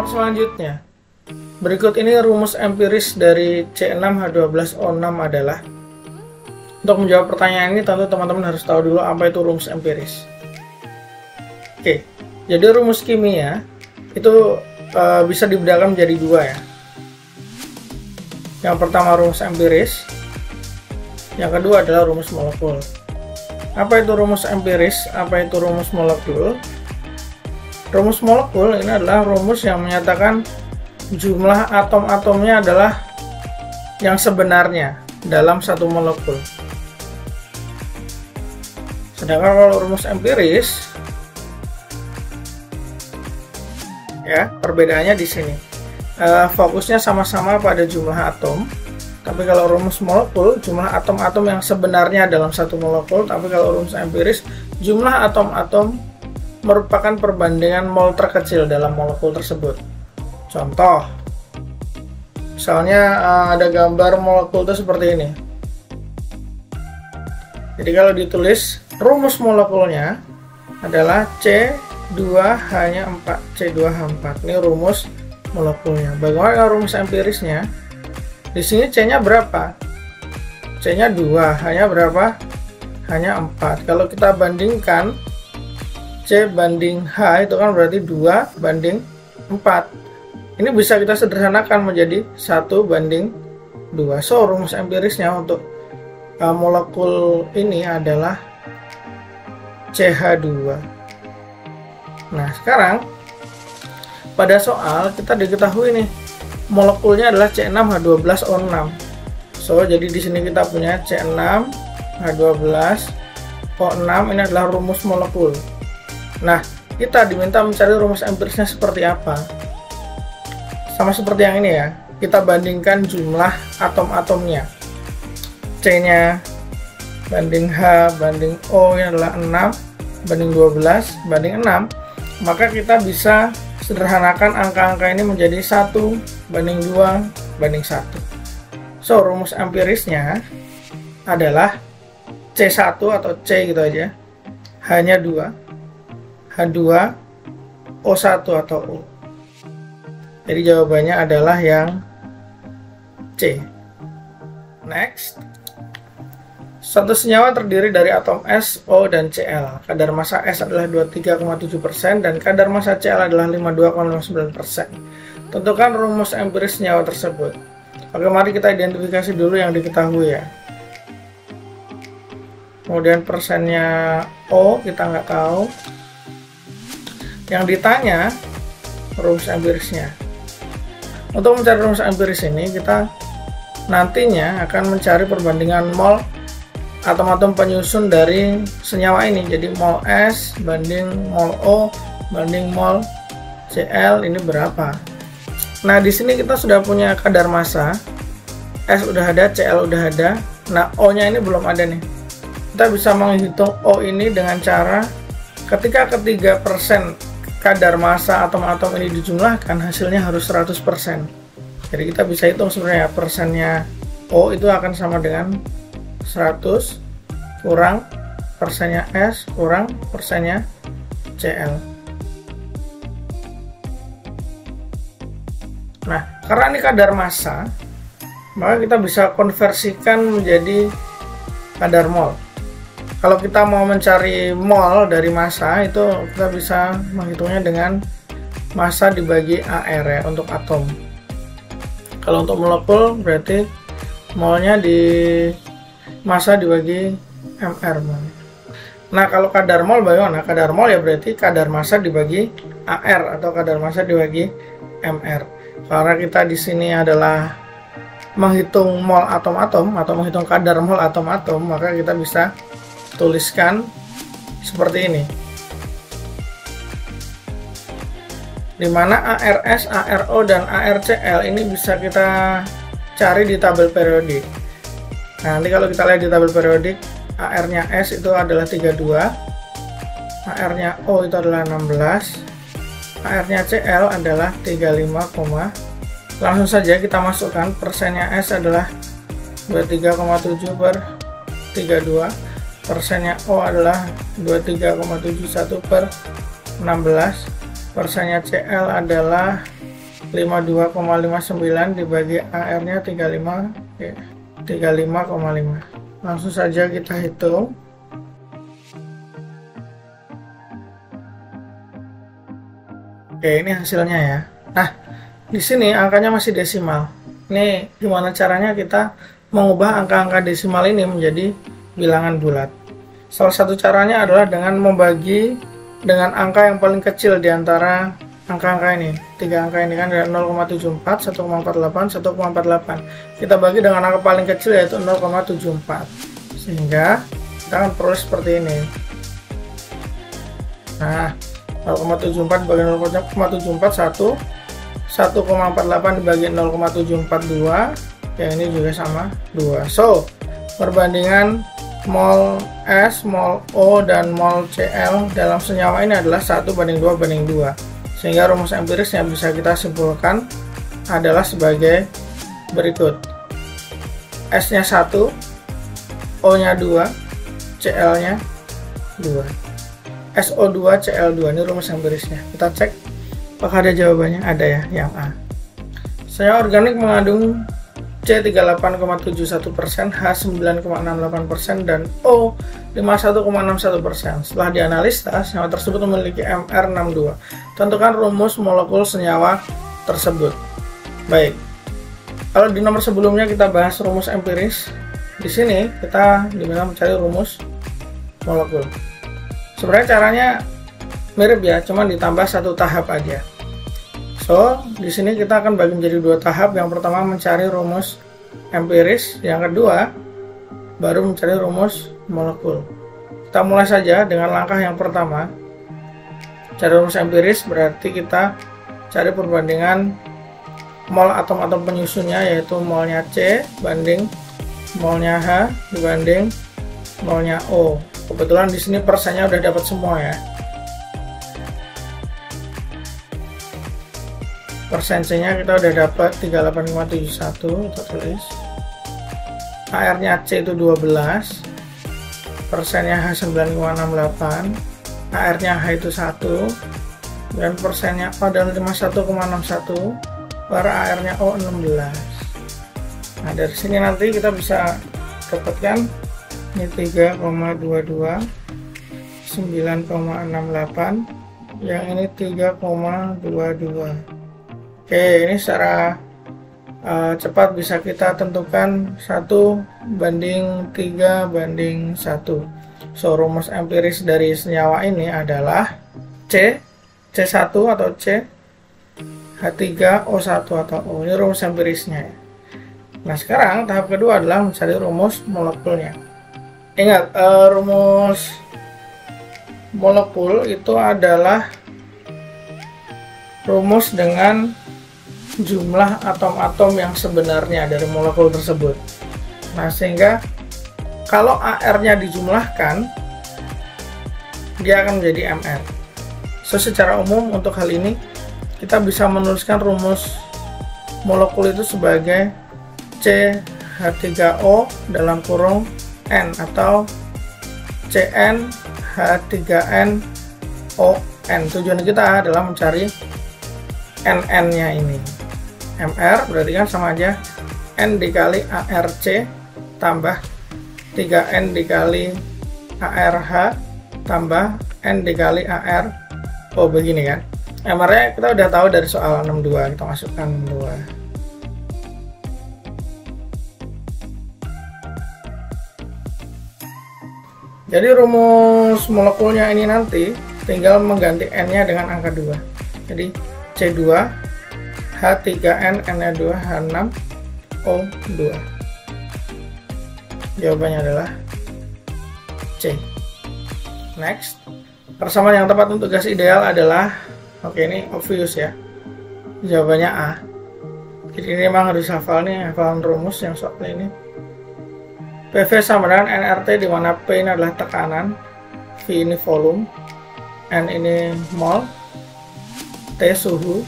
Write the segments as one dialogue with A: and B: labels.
A: Nomor selanjutnya, berikut ini rumus empiris dari C6H12O6 adalah. Untuk menjawab pertanyaan ini tentu teman-teman harus tahu dulu apa itu rumus empiris. Oke, jadi rumus kimia itu bisa dibedakan menjadi dua ya. Yang pertama rumus empiris, yang kedua adalah rumus molekul. Apa itu rumus empiris? Apa itu rumus molekul? Rumus molekul ini adalah rumus yang menyatakan jumlah atom-atomnya adalah yang sebenarnya dalam satu molekul. Sedangkan kalau rumus empiris, ya perbedaannya di sini. Fokusnya sama-sama pada jumlah atom. Tapi kalau rumus molekul, jumlah atom-atom yang sebenarnya dalam satu molekul. Tapi kalau rumus empiris, jumlah atom-atom merupakan perbandingan mol terkecil dalam molekul tersebut. Contoh, misalnya ada gambar molekul itu seperti ini. Jadi kalau ditulis, rumus molekulnya adalah C2H4, C2H4. Ini rumus molekulnya. Bagaimana rumus empirisnya? Di sini C-nya berapa? C-nya 2, H-nya berapa? Hanya 4. Kalau kita bandingkan C banding H itu kan berarti 2 banding 4. Ini bisa kita sederhanakan menjadi 1 banding 2. So, rumus empirisnya untuk molekul ini adalah CH2. Nah, sekarang pada soal kita diketahui nih molekulnya adalah C6H12O6. So, jadi di sini kita punya C6H12O6, ini adalah rumus molekul. Nah, kita diminta mencari rumus empirisnya seperti apa. Sama seperti yang ini ya, kita bandingkan jumlah atom-atomnya. C-nya banding H banding O ini adalah 6 banding 12 banding 6. Maka kita bisa sederhanakan angka-angka ini menjadi 1 banding 2 banding 1. So, rumus empirisnya adalah C1 atau C gitu aja, hanya 2, H2, O1 atau O. Jadi jawabannya adalah yang C. Next. Satu senyawa terdiri dari atom S, O, dan Cl. Kadar massa S adalah 23,7% dan kadar massa Cl adalah 52,59%. Tentukan rumus empiris senyawa tersebut. Oke, mari kita identifikasi dulu yang diketahui ya. Kemudian persennya O kita nggak tahu. Yang ditanya rumus empirisnya. Untuk mencari rumus empiris ini, kita nantinya akan mencari perbandingan mol atom-atom penyusun dari senyawa ini. Jadi mol S banding mol O banding mol Cl ini berapa. Nah, di sini kita sudah punya kadar massa. S udah ada, Cl udah ada. Nah, O-nya ini belum ada nih. Kita bisa menghitung O ini dengan cara ketika ketiga persen kadar massa atom-atom ini dijumlahkan, hasilnya harus 100%. Jadi kita bisa hitung sebenarnya persennya O itu akan sama dengan 100 kurang persennya S kurang persennya Cl. Nah, karena ini kadar massa, maka kita bisa konversikan menjadi kadar mol. Kalau kita mau mencari mol dari massa, itu kita bisa menghitungnya dengan massa dibagi AR ya untuk atom. Kalau untuk molekul berarti molnya di massa dibagi MR. Nah, kalau kadar mol bagaimana? Kadar mol ya berarti kadar massa dibagi AR atau kadar massa dibagi MR. Karena kita di sini adalah menghitung mol atom-atom atau menghitung kadar mol atom-atom, maka kita bisa tuliskan seperti ini, dimana ARS, ARO, dan ARCl ini bisa kita cari di tabel periodik. Nah, nanti kalau kita lihat di tabel periodik, AR-nya S itu adalah 32, AR-nya O itu adalah 16, AR-nya Cl adalah 35, langsung saja kita masukkan persennya S adalah 23,7 per 32, persennya O adalah 23,71 per 16, persennya Cl adalah 52,59 dibagi AR-nya 35, oke, 35,5. Langsung saja kita hitung. Oke, ini hasilnya ya. Nah, di sini angkanya masih desimal. Ini gimana caranya kita mengubah angka-angka desimal ini menjadi bilangan bulat? Salah satu caranya adalah dengan membagi dengan angka yang paling kecil di antara angka-angka ini. Tiga angka ini kan ada 0,74, 1,48, 1,48. Kita bagi dengan angka paling kecil yaitu 0,74. Sehingga kita akan peroleh seperti ini. Nah, 0,74 dibagi 0,74 1,48 dibagi 0,742, ya ini juga sama 2. So, perbandingan mol S, mol O, dan mol Cl dalam senyawa ini adalah 1:2:2. Sehingga rumus empiris yang bisa kita simpulkan adalah sebagai berikut. S-nya 1, O-nya 2, Cl-nya 2. SO2 Cl2, ini rumus empirisnya. Kita cek apakah ada jawabannya. Ada ya, yang A. Senyawa organik mengandung C38,71%, H9,68%, dan O 51,61%. Setelah dianalisa, senyawa tersebut memiliki Mr62. Tentukan rumus molekul senyawa tersebut. Baik. Kalau di nomor sebelumnya kita bahas rumus empiris, di sini kita diminta mencari rumus molekul. Sebenarnya caranya mirip ya, cuma ditambah satu tahap aja. So, di sini kita akan bagi menjadi dua tahap. Yang pertama mencari rumus empiris, yang kedua baru mencari rumus molekul. Kita mulai saja dengan langkah yang pertama. Cari rumus empiris berarti kita cari perbandingan mol atom-atom penyusunnya, yaitu molnya C banding molnya H dibanding molnya O. Kebetulan di sini persennya udah dapat semua ya. Persennya kita udah dapat 38,71, kita tulis. AR-nya C itu 12, persennya H9,68, AR-nya H itu 1, dan persennya O dan 51,61, para AR-nya O 16. Nah, dari sini nanti kita bisa dapatkan ini 3,22, 9,68, yang ini 3,22. Oke, ini secara cepat bisa kita tentukan 1:3:1. So, rumus empiris dari senyawa ini adalah C1 atau C, H3O1 atau O. Ini rumus empirisnya. Nah, sekarang tahap kedua adalah mencari rumus molekulnya. Ingat, rumus molekul itu adalah rumus dengan jumlah atom-atom yang sebenarnya dari molekul tersebut. Nah, sehingga kalau AR-nya dijumlahkan, dia akan menjadi Mr. So, secara umum untuk hal ini kita bisa menuliskan rumus molekul itu sebagai CH3O dalam kurung N atau CnH3nON. Tujuan kita adalah mencari NN-nya ini. Mr berarti kan sama aja N dikali ARC tambah 3N dikali ARH tambah N dikali AR. Oh, begini kan. MR-nya kita udah tahu dari soal 62, kita masukkan 2. Jadi rumus molekulnya ini nanti tinggal mengganti N-nya dengan angka 2. Jadi C2, H3N, N-nya 2, H6, O2. Jawabannya adalah C. Next. Persamaan yang tepat untuk gas ideal adalah, oke, ini obvious ya. Jawabannya A. Jadi ini memang harus hafal nih, hafalan rumus yang soal ini. PV sama dengan nRT, di mana P ini adalah tekanan, V ini volume, N ini mol, T suhu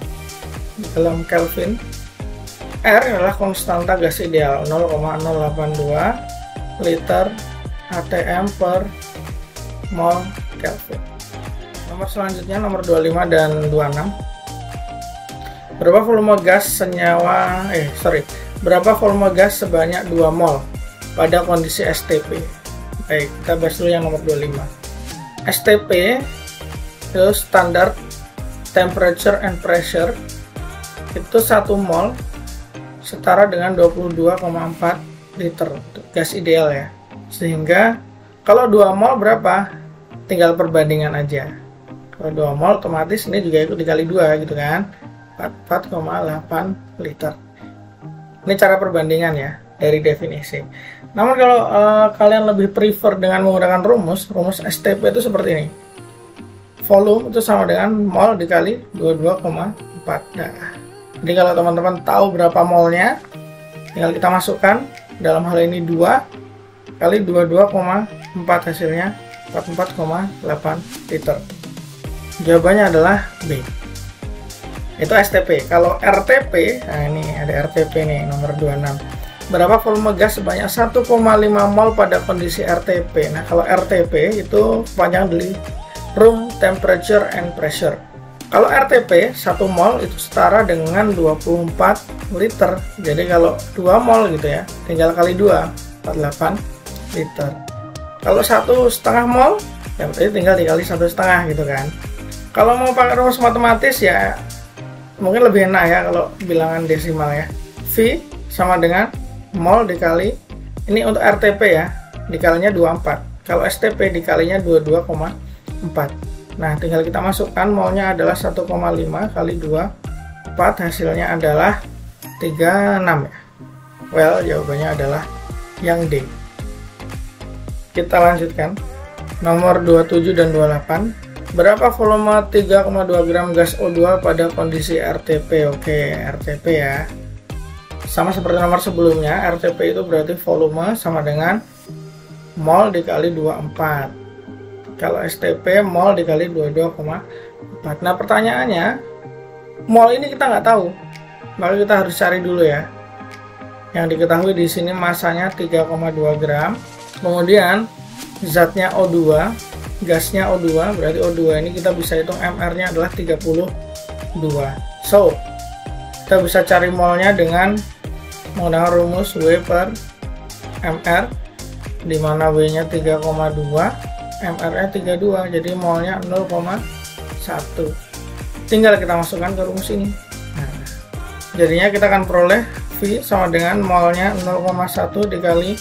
A: dalam Kelvin, R adalah konstanta gas ideal 0,082 liter atm per mol Kelvin. Nomor selanjutnya nomor 25 dan 26. Berapa volume gas senyawa berapa volume gas sebanyak 2 mol pada kondisi STP? Baik, kita bahas dulu yang nomor 25. STP itu standard temperature and pressure, itu 1 mol setara dengan 22,4 liter gas ideal ya. Sehingga kalau 2 mol berapa? Tinggal perbandingan aja. Kalau 2 mol otomatis ini juga ikut dikali 2 gitu kan. 44,8 liter. Ini cara perbandingan ya dari definisi. Namun kalau kalian lebih prefer dengan menggunakan rumus STP itu seperti ini. Volume itu sama dengan mol dikali 22,4. Nah, jadi kalau teman-teman tahu berapa molnya, tinggal kita masukkan. Dalam hal ini 2 kali 22,4 hasilnya 44,8 liter. Jawabannya adalah B. Itu STP. Kalau RTP, nah ini ada RTP nih nomor 26. Berapa volume gas sebanyak 1,5 mol pada kondisi RTP? Nah, kalau RTP itu panjang dari room temperature and pressure. Kalau RTP 1 mol itu setara dengan 24 liter. Jadi kalau 2 mol gitu ya, tinggal kali 2, 48 liter. Kalau 1,5 mol, ya berarti tinggal dikali 1,5 gitu kan. Kalau mau pakai rumus matematis ya mungkin lebih enak ya kalau bilangan desimal ya. V sama dengan mol dikali, ini untuk RTP ya, dikalinya 24. Kalau STP dikalinya 22,4. Nah, tinggal kita masukkan, molnya adalah 1,5 kali 24, hasilnya adalah 36 ya. Well, jawabannya adalah yang D. Kita lanjutkan. Nomor 27 dan 28. Berapa volume 3,2 gram gas O2 pada kondisi RTP? Oke, RTP ya. Sama seperti nomor sebelumnya, RTP itu berarti volume sama dengan mol dikali 24. Kalau STP mol dikali 22,4. Nah, pertanyaannya, mol ini kita nggak tahu, maka kita harus cari dulu ya. Yang diketahui di sini masanya 3,2 gram. Kemudian zatnya O2, gasnya O2, berarti O2 ini kita bisa hitung MR-nya adalah 32. So, kita bisa cari molnya dengan menggunakan rumus W per MR, di mana W-nya 3,2, MR-nya 32, jadi molnya 0,1. Tinggal kita masukkan ke rumus ini. Nah, jadinya kita akan peroleh V sama dengan molnya 0,1 dikali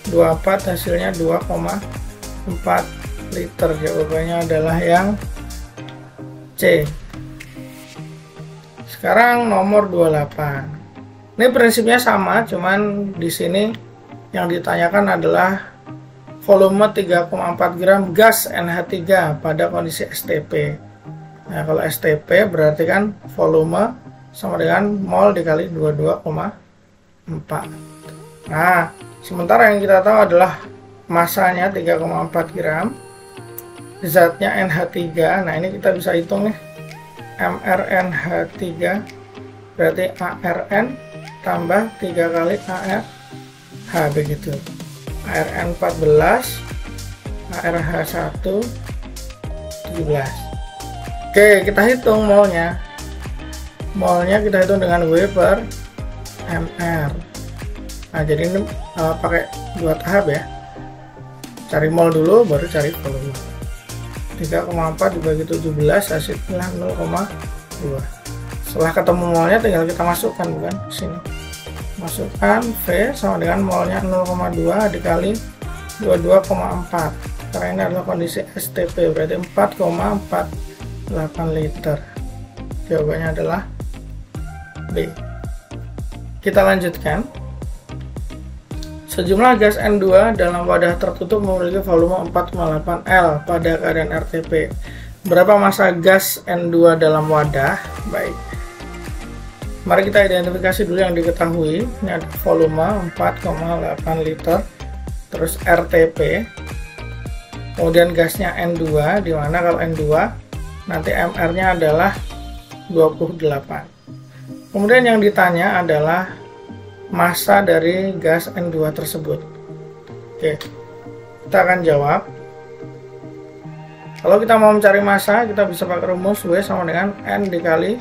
A: 24, hasilnya 2,4 liter. Jawabannya adalah yang C. Sekarang nomor 28. Ini prinsipnya sama, cuman di sini yang ditanyakan adalah volume 3,4 gram gas NH3 pada kondisi STP. Nah, kalau STP berarti kan volume sama dengan mol dikali 22,4. Nah, sementara yang kita tahu adalah masanya 3,4 gram, zatnya NH3. Nah, ini kita bisa hitung nih, MrNH3 berarti ARN tambah 3 kali ARH, begitu. ARN 14, ARH1 17. Oke, kita hitung molnya. Molnya kita hitung dengan W per MR. Nah, jadi ini pakai 2 tahap ya. Cari mol dulu, baru cari volume. 3,4 dibagi 17, hasilnya 0,2. Setelah ketemu molnya, tinggal kita masukkan, bukan ke sini. Masukkan V sama dengan molnya 0,2 dikali 22,4. Karena ini adalah kondisi STP, berarti 4,48 liter. Jawabannya adalah B. Kita lanjutkan. Sejumlah gas N2 dalam wadah tertutup memiliki volume 4,8 L pada keadaan RTP. Berapa massa gas N2 dalam wadah? Baik. Mari kita identifikasi dulu yang diketahui. Ini ada volume 4,8 liter. Terus RTP. Kemudian gasnya N2, di mana kalau N2 nanti MR-nya adalah 28. Kemudian yang ditanya adalah massa dari gas N2 tersebut. Oke, kita akan jawab. Kalau kita mau mencari massa, kita bisa pakai rumus W sama dengan N dikali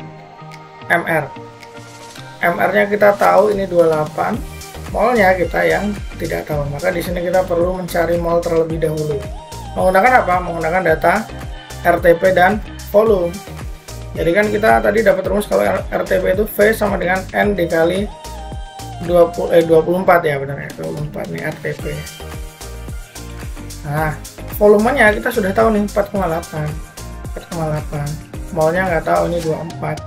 A: mR. mR-nya kita tahu ini 28, molnya kita yang tidak tahu. Maka di sini kita perlu mencari mol terlebih dahulu. Menggunakan apa? Menggunakan data RTP dan volume. Jadi kan kita tadi dapat rumus kalau RTP itu V sama dengan N dikali 24 ya, benar ya, 24 nih RTP. Nah, volumenya kita sudah tahu nih 4,8. Molnya nggak tahu, ini 24.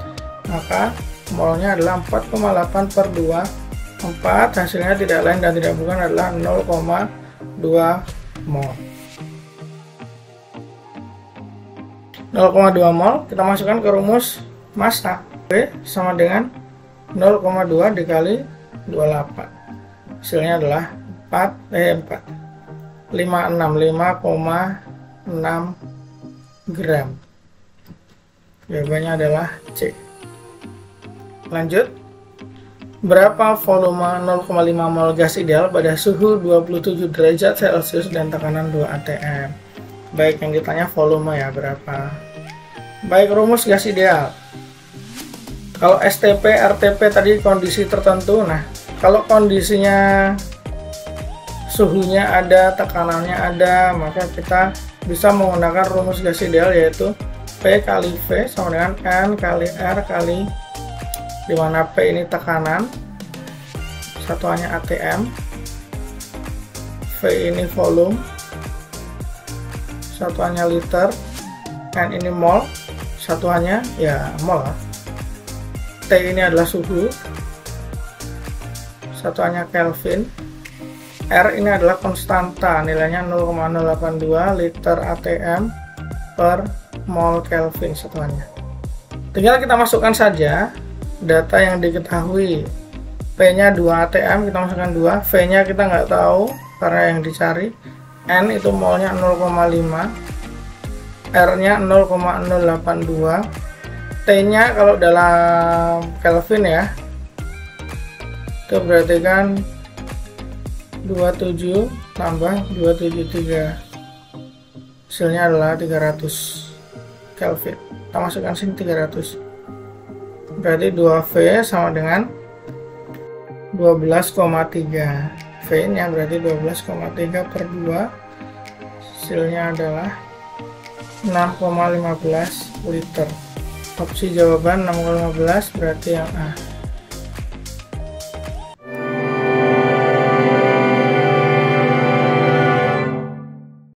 A: Maka molnya adalah 4,8 per 24, hasilnya tidak lain dan tidak bukan adalah 0,2 mol. 0,2 mol kita masukkan ke rumus massa. V sama dengan 0,2 dikali 28. Hasilnya adalah 565,6 gram. Jawabannya adalah C. Lanjut. Berapa volume 0,5 mol gas ideal pada suhu 27 derajat Celcius dan tekanan 2 atm? Baik, yang ditanya volume ya, berapa. Baik, rumus gas ideal. Kalau STP, RTP tadi kondisi tertentu. Nah, kalau kondisinya suhunya ada, tekanannya ada, maka kita bisa menggunakan rumus gas ideal, yaitu P kali V sama dengan N kali R kali, dimana P ini tekanan, satuannya atm, V ini volume, satuannya liter, N ini mol, satuannya ya mol, T ini adalah suhu, satuannya Kelvin, R ini adalah konstanta, nilainya 0,082 liter atm per mol Kelvin satuannya. Tinggal kita masukkan saja data yang diketahui. P-nya 2 atm, kita masukkan 2, V-nya kita nggak tahu karena yang dicari. N itu molnya 0,5, R-nya 0,082, T-nya kalau dalam Kelvin ya, itu berarti kan 27 tambah 273, hasilnya adalah 300 Kelvin. Kita masukkan sini 300, berarti 2V sama dengan 12,3. V nya berarti 12,3 per 2, hasilnya adalah 6,15 liter. Opsi jawaban 6,15 berarti yang A.